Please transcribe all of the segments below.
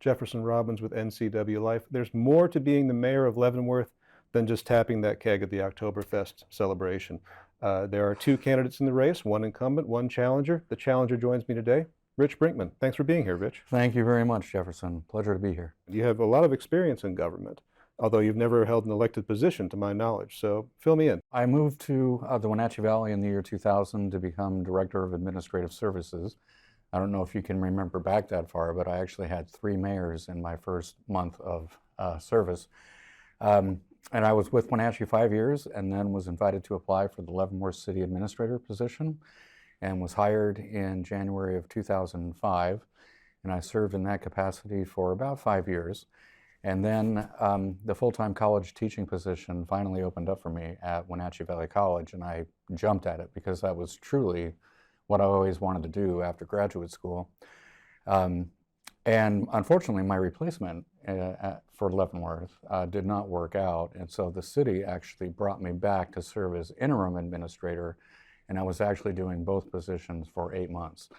Jefferson Robbins with NCW Life. There's more to being the mayor of Leavenworth than just tapping that keg at the Octoberfest celebration. There are two candidates in the race, one incumbent, one challenger. The challenger joins me today, Rich Brinkman. Thanks for being here, Rich. Thank you very much, Jefferson. Pleasure to be here. You have a lot of experience in government, although you've never held an elected position to my knowledge, so fill me in. I moved to the Wenatchee Valley in the year 2000 to become Director of Administrative Services. I don't know if you can remember back that far, but I actually had 3 mayors in my first month of service. And I was with Wenatchee 5 years and then was invited to apply for the Leavenworth City Administrator position and was hired in January of 2005. And I served in that capacity for about 5 years. And then the full-time college teaching position finally opened up for me at Wenatchee Valley College, and I jumped at it because that was truly what I always wanted to do after graduate school. And unfortunately, my replacement for Leavenworth did not work out, and so the city actually brought me back to serve as interim administrator, and I was actually doing both positions for 8 months.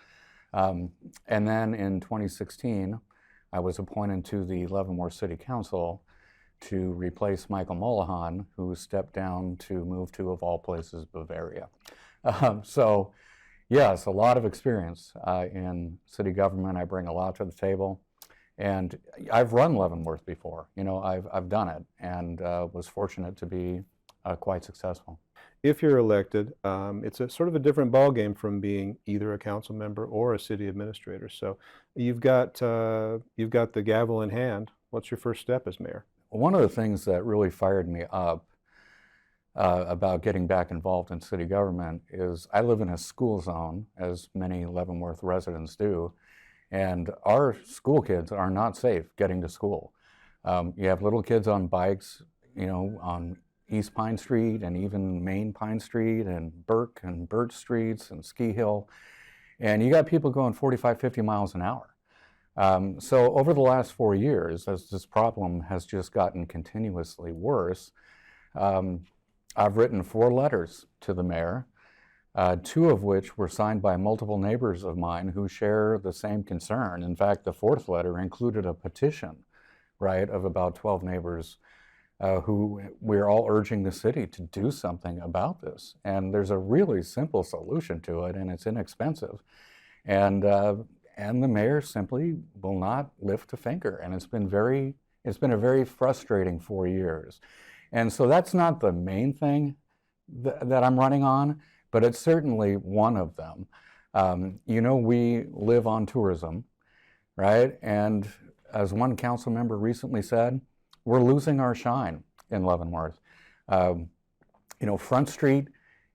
And then in 2016, I was appointed to the Leavenworth City Council to replace Michael Mullahan, who stepped down to move to, of all places, Bavaria. So yes, a lot of experience in city government. I bring a lot to the table. And I've run Leavenworth before. You know, I've done it and was fortunate to be quite successful. If you're elected, it's a sort of a different ballgame from being either a council member or a city administrator. So you've got the gavel in hand. What's your first step as mayor? One of the things that really fired me up about getting back involved in city government is I live in a school zone, as many Leavenworth residents do, and our school kids are not safe getting to school. You have little kids on bikes, you know, on East Pine Street and even Main Pine Street and Burke and Birch Streets and Ski Hill. And you got people going 45, 50 miles an hour. So over the last 4 years, as this problem has just gotten continuously worse, I've written 4 letters to the mayor, 2 of which were signed by multiple neighbors of mine who share the same concern. In fact, the 4th letter included a petition, right, of about 12 neighbors who we're all urging the city to do something about this. And there's a really simple solution to it, and it's inexpensive. And the mayor simply will not lift a finger. And it's been a very frustrating 4 years. And so that's not the main thing that I'm running on, but it's certainly one of them. You know, we live on tourism, right? And as one council member recently said, we're losing our shine in Leavenworth. You know, Front Street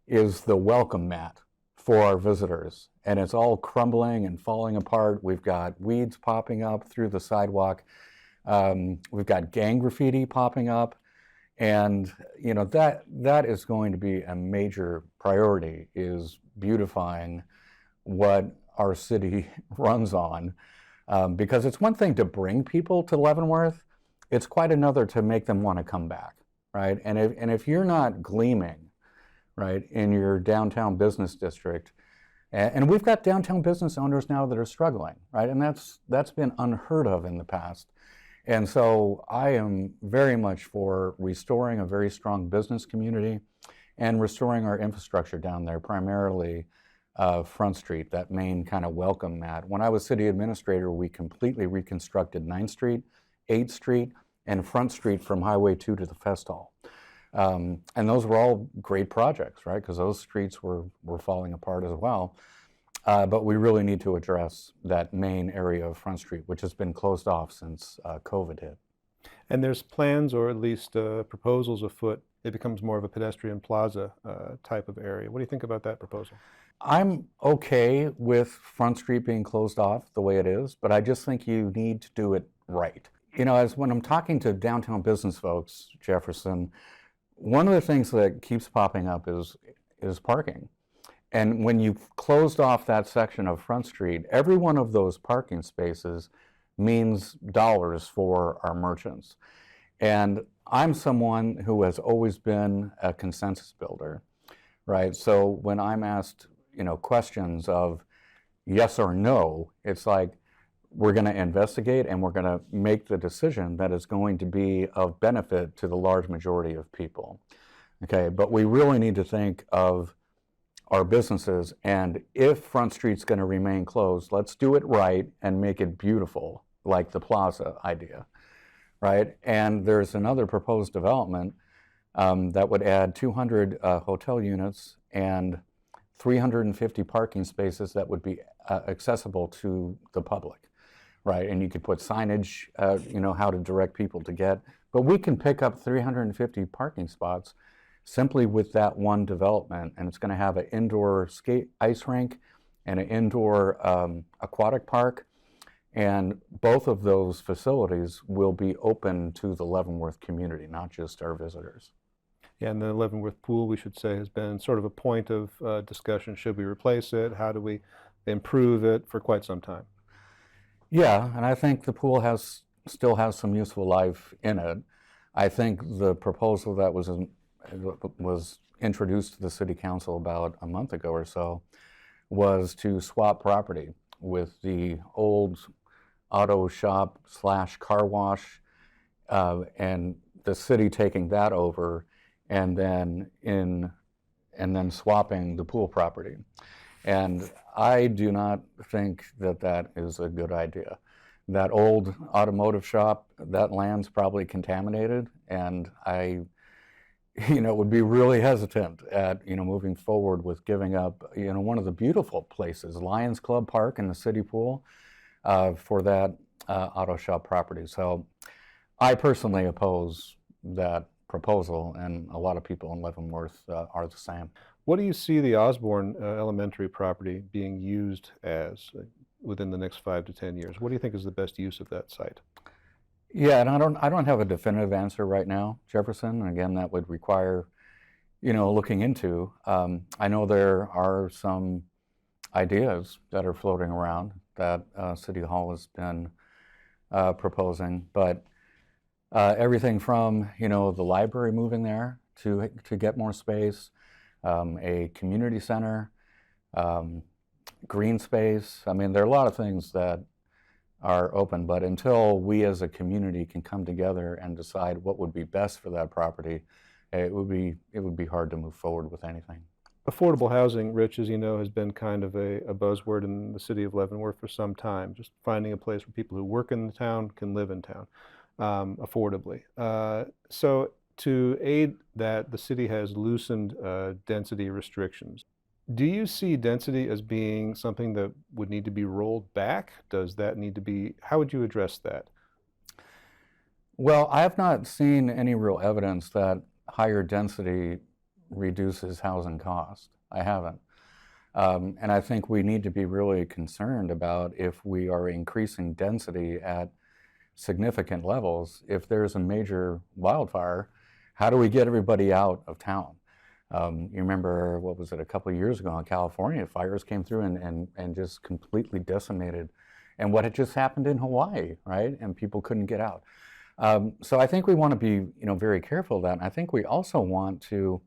is the welcome mat for our visitors, and it's all crumbling and falling apart. We've got weeds popping up through the sidewalk. We've got gang graffiti popping up. And, you know, that is going to be a major priority, is beautifying what our city runs on. Because it's one thing to bring people to Leavenworth, it's quite another to make them want to come back, right? And if you're not gleaming, right, in your downtown business district, and we've got downtown business owners now that are struggling, right? And that's been unheard of in the past. And so I am very much for restoring a very strong business community and restoring our infrastructure down there, primarily Front Street, that main kind of welcome mat. When I was city administrator, we completely reconstructed 9th Street, 8th Street, and Front Street from Highway 2 to the Fest Hall. And those were all great projects, right? Because those streets were falling apart as well. But we really need to address that main area of Front Street, which has been closed off since COVID hit. And there's plans, or at least proposals afoot. It becomes more of a pedestrian plaza type of area. What do you think about that proposal? I'm okay with Front Street being closed off the way it is, but I just think you need to do it right. You know, as when I'm talking to downtown business folks, Jefferson, one of the things that keeps popping up is parking. And when you've closed off that section of Front Street, every one of those parking spaces means dollars for our merchants. And I'm someone who has always been a consensus builder, right? So when I'm asked, you know, questions of yes or no, it's like, we're going to investigate and we're going to make the decision that is going to be of benefit to the large majority of people. Okay, but we really need to think of our businesses, and if Front Street's going to remain closed, let's do it right and make it beautiful, like the plaza idea, right? And there's another proposed development that would add 200 hotel units and 350 parking spaces that would be accessible to the public, right? And you could put signage, how to direct people to get, but we can pick up 350 parking spots simply with that one development, and it's going to have an indoor ice rink and an indoor aquatic park, and both of those facilities will be open to the Leavenworth community, not just our visitors. Yeah, and the Leavenworth pool, we should say, has been sort of a point of discussion. Should we replace it? How do we improve it for quite some time? Yeah, and I think the pool still has some useful life in it. I think the proposal that was introduced to the city council about a month ago or so was to swap property with the old auto shop / car wash, and the city taking that over, and then swapping the pool property. And I do not think that that is a good idea. That old automotive shop, that land's probably contaminated, and I would be really hesitant at, moving forward with giving up, one of the beautiful places, Lions Club Park and the city pool, for that auto shop property. So I personally oppose that proposal, and a lot of people in Leavenworth are the same. What do you see the Osborne Elementary property being used as within the next 5 to 10 years? What do you think is the best use of that site? Yeah, and I don't have a definitive answer right now, Jefferson. And again, that would require, looking into. I know there are some ideas that are floating around that City Hall has been proposing, but everything from the library moving there to get more space, a community center, green space. I mean, there are a lot of things that are open, but until we as a community can come together and decide what would be best for that property, it would be hard to move forward with anything. Affordable housing, Rich, as you know, has been kind of a buzzword in the city of Leavenworth for some time, just finding a place where people who work in the town can live in town affordably. So to aid that, the city has loosened density restrictions. Do you see density as being something that would need to be rolled back? Does that need to be, how would you address that? Well, I have not seen any real evidence that higher density reduces housing cost. I haven't. And I think we need to be really concerned about, if we are increasing density at significant levels, if there's a major wildfire, how do we get everybody out of town? You remember, what was it, a couple of years ago in California, fires came through and just completely decimated, and what had just happened in Hawaii, right? And people couldn't get out. So I think we want to be, very careful of that. And I think we also want to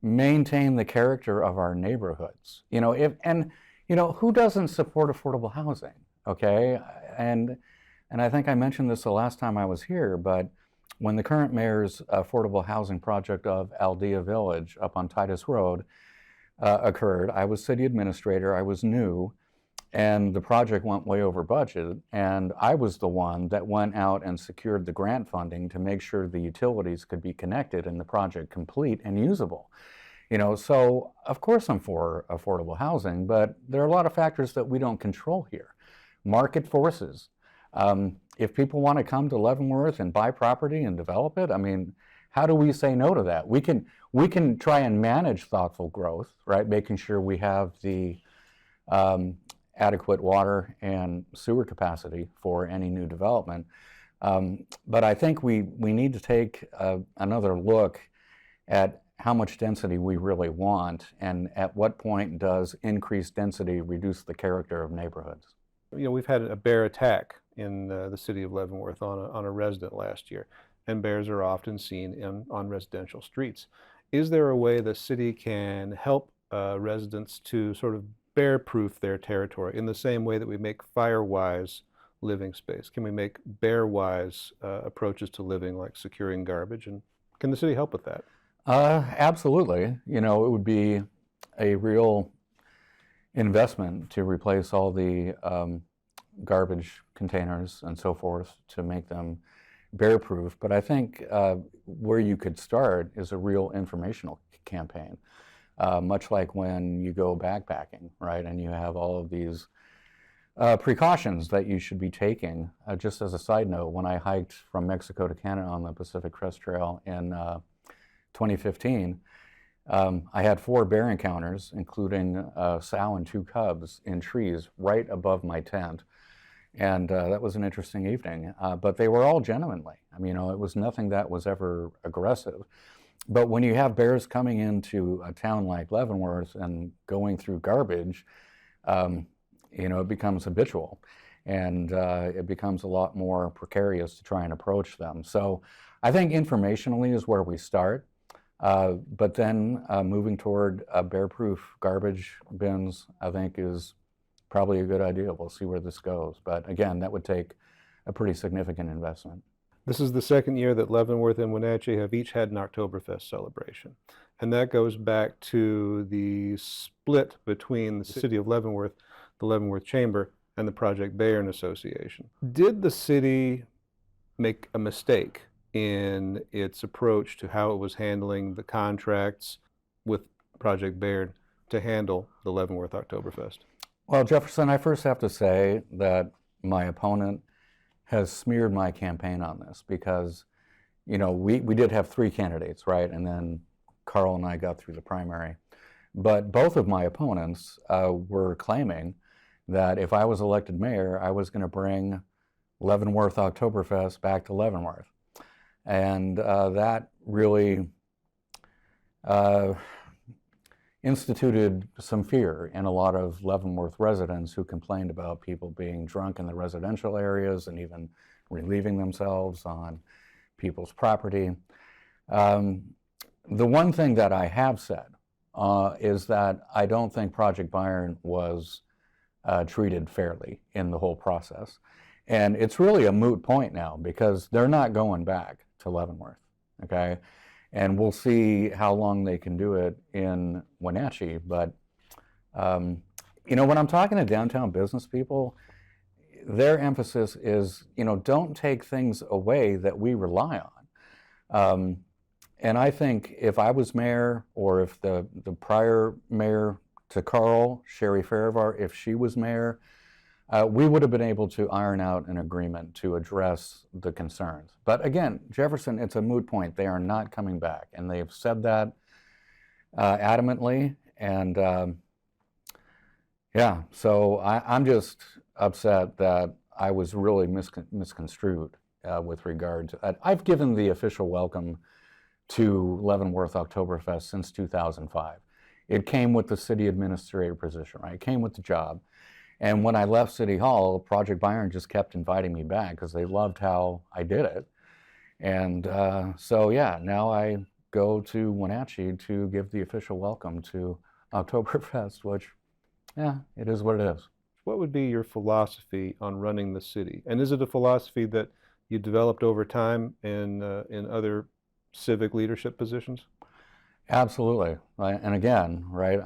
maintain the character of our neighborhoods. Who doesn't support affordable housing? Okay, and I think I mentioned this the last time I was here, but when the current mayor's affordable housing project of Aldea Village up on Titus Road occurred, I was city administrator, I was new, and the project went way over budget, and I was the one that went out and secured the grant funding to make sure the utilities could be connected and the project complete and usable. So of course I'm for affordable housing, but there are a lot of factors that we don't control here. Market forces. If people want to come to Leavenworth and buy property and develop it, I mean, how do we say no to that? We can try and manage thoughtful growth, right? Making sure we have the adequate water and sewer capacity for any new development. But I think we need to take another look at how much density we really want, and at what point does increased density reduce the character of neighborhoods. We've had a bear attack in the city of Leavenworth on a resident last year, and bears are often seen on residential streets. Is there a way the city can help residents to sort of bear-proof their territory in the same way that we make fire-wise living space? Can we make bear-wise approaches to living, like securing garbage? And can the city help with that? Absolutely. You know, it would be a real investment to replace all the garbage containers and so forth to make them bear-proof. But I think where you could start is a real informational campaign, much like when you go backpacking, right? And you have all of these precautions that you should be taking. Just as a side note, when I hiked from Mexico to Canada on the Pacific Crest Trail in 2015, I had 4 bear encounters, including a sow and 2 cubs in trees right above my tent. And that was an interesting evening. But they were all genuinely. I mean, you know, it was nothing that was ever aggressive. But when you have bears coming into a town like Leavenworth and going through garbage, you know, it becomes habitual. And it becomes a lot more precarious to try and approach them. So I think informationally is where we start. But then moving toward bear-proof garbage bins, I think, is probably a good idea. We'll see where this goes. But again, that would take a pretty significant investment. This is the second year that Leavenworth and Wenatchee have each had an Oktoberfest celebration. And that goes back to the split between the city of Leavenworth, the Leavenworth Chamber, and the Project Bayern Association. Did the city make a mistake in its approach to how it was handling the contracts with Project Bayern to handle the Leavenworth Oktoberfest? Well, Jefferson, I first have to say that my opponent has smeared my campaign on this because, you know, we did have 3 candidates, right? And then Carl and I got through the primary. But both of my opponents were claiming that if I was elected mayor, I was going to bring Leavenworth Oktoberfest back to Leavenworth. And that really instituted some fear in a lot of Leavenworth residents who complained about people being drunk in the residential areas and even relieving themselves on people's property. The one thing that I have said is that I don't think Project Bayern was treated fairly in the whole process. And it's really a moot point now because they're not going back to Leavenworth, okay? And we'll see how long they can do it in Wenatchee. But, you know, when I'm talking to downtown business people, their emphasis is, you know, don't take things away that we rely on. And I think if I was mayor, or if the prior mayor to Carl, Sherry Farivar, if she was mayor, we would have been able to iron out an agreement to address the concerns. But again, Jefferson, it's a moot point. They are not coming back. And they've said that adamantly. And yeah, so I'm just upset that I was really misconstrued with regard to, I've given the official welcome to Leavenworth Oktoberfest since 2005. It came with the city administrator position, right? It came with the job. And when I left City Hall, Project Bayern just kept inviting me back because they loved how I did it. And so, yeah, now I go to Wenatchee to give the official welcome to Oktoberfest, which, yeah, it is what it is. What would be your philosophy on running the city? And is it a philosophy that you developed over time in other civic leadership positions? Absolutely. Right. And again, right,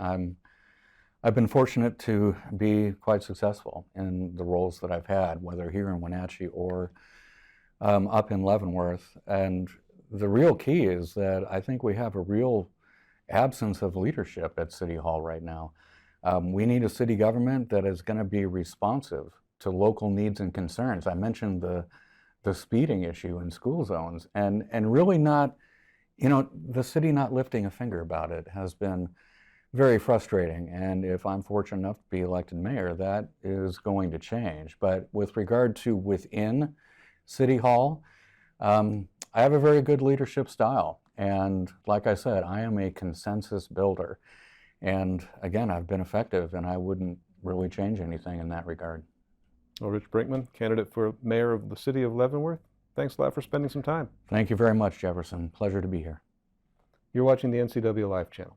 I've been fortunate to be quite successful in the roles that I've had, whether here in Wenatchee or up in Leavenworth. And the real key is that I think we have a real absence of leadership at City Hall right now. We need a city government that is going to be responsive to local needs and concerns. I mentioned the speeding issue in school zones, and really not, you know, the city not lifting a finger about it has been very frustrating. And if I'm fortunate enough to be elected mayor, that is going to change. But with regard to within City Hall, I have a very good leadership style. And like I said, I am a consensus builder. And again, I've been effective, and I wouldn't really change anything in that regard. Well, Rich Brinkman, candidate for mayor of the city of Leavenworth, thanks a lot for spending some time. Thank you very much, Jefferson. Pleasure to be here. You're watching the NCW Life channel.